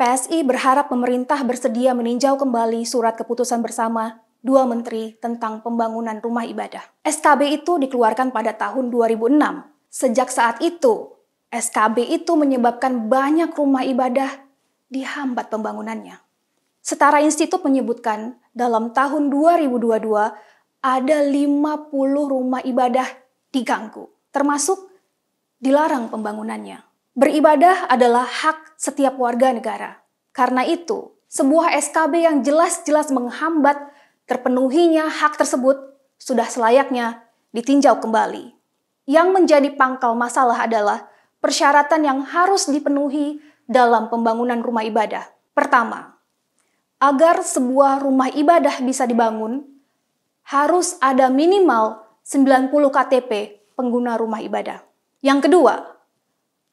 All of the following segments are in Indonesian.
PSI berharap pemerintah bersedia meninjau kembali surat keputusan bersama dua menteri tentang pembangunan rumah ibadah. SKB itu dikeluarkan pada tahun 2006. Sejak saat itu, SKB itu menyebabkan banyak rumah ibadah dihambat pembangunannya. Setara Institut menyebutkan dalam tahun 2022 ada 50 rumah ibadah diganggu, termasuk dilarang pembangunannya. Beribadah adalah hak setiap warga negara. Karena itu, sebuah SKB yang jelas-jelas menghambat terpenuhinya hak tersebut sudah selayaknya ditinjau kembali. Yang menjadi pangkal masalah adalah persyaratan yang harus dipenuhi dalam pembangunan rumah ibadah. Pertama, agar sebuah rumah ibadah bisa dibangun, harus ada minimal 90 KTP pengguna rumah ibadah. Yang kedua,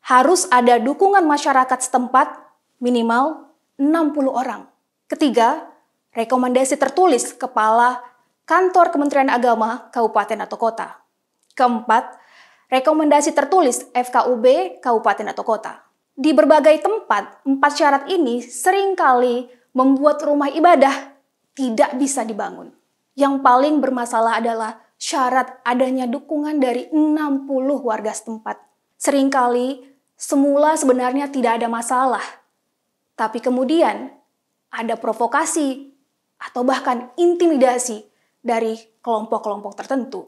harus ada dukungan masyarakat setempat minimal 60 orang. Ketiga, rekomendasi tertulis Kepala Kantor Kementerian Agama Kabupaten atau Kota. Keempat, rekomendasi tertulis FKUB Kabupaten atau Kota. Di berbagai tempat, 4 syarat ini seringkali membuat rumah ibadah tidak bisa dibangun. Yang paling bermasalah adalah syarat adanya dukungan dari 60 warga setempat. Seringkali semula sebenarnya tidak ada masalah, tapi kemudian ada provokasi atau bahkan intimidasi dari kelompok-kelompok tertentu.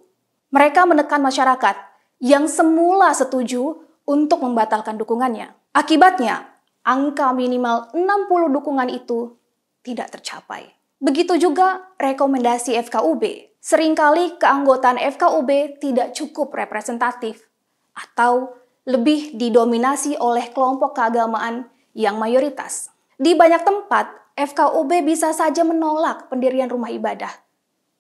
Mereka menekan masyarakat yang semula setuju untuk membatalkan dukungannya. Akibatnya, angka minimal 60 dukungan itu tidak tercapai. Begitu juga rekomendasi FKUB. Seringkali keanggotaan FKUB tidak cukup representatif atau lebih didominasi oleh kelompok keagamaan yang mayoritas. Di banyak tempat, FKUB bisa saja menolak pendirian rumah ibadah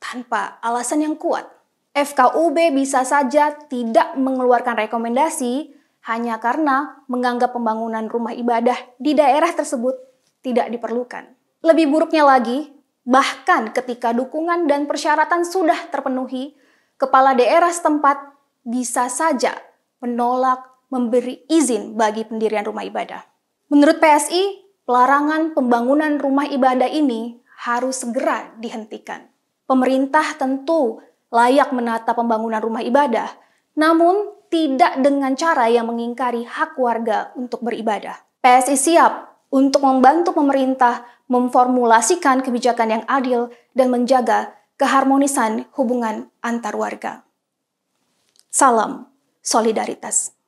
tanpa alasan yang kuat. FKUB bisa saja tidak mengeluarkan rekomendasi hanya karena menganggap pembangunan rumah ibadah di daerah tersebut tidak diperlukan. Lebih buruknya lagi, bahkan ketika dukungan dan persyaratan sudah terpenuhi, kepala daerah setempat bisa saja menolak memberi izin bagi pendirian rumah ibadah. Menurut PSI, pelarangan pembangunan rumah ibadah ini harus segera dihentikan. Pemerintah tentu layak menata pembangunan rumah ibadah, namun tidak dengan cara yang mengingkari hak warga untuk beribadah. PSI siap untuk membantu pemerintah memformulasikan kebijakan yang adil dan menjaga keharmonisan hubungan antar warga. Salam solidaritas.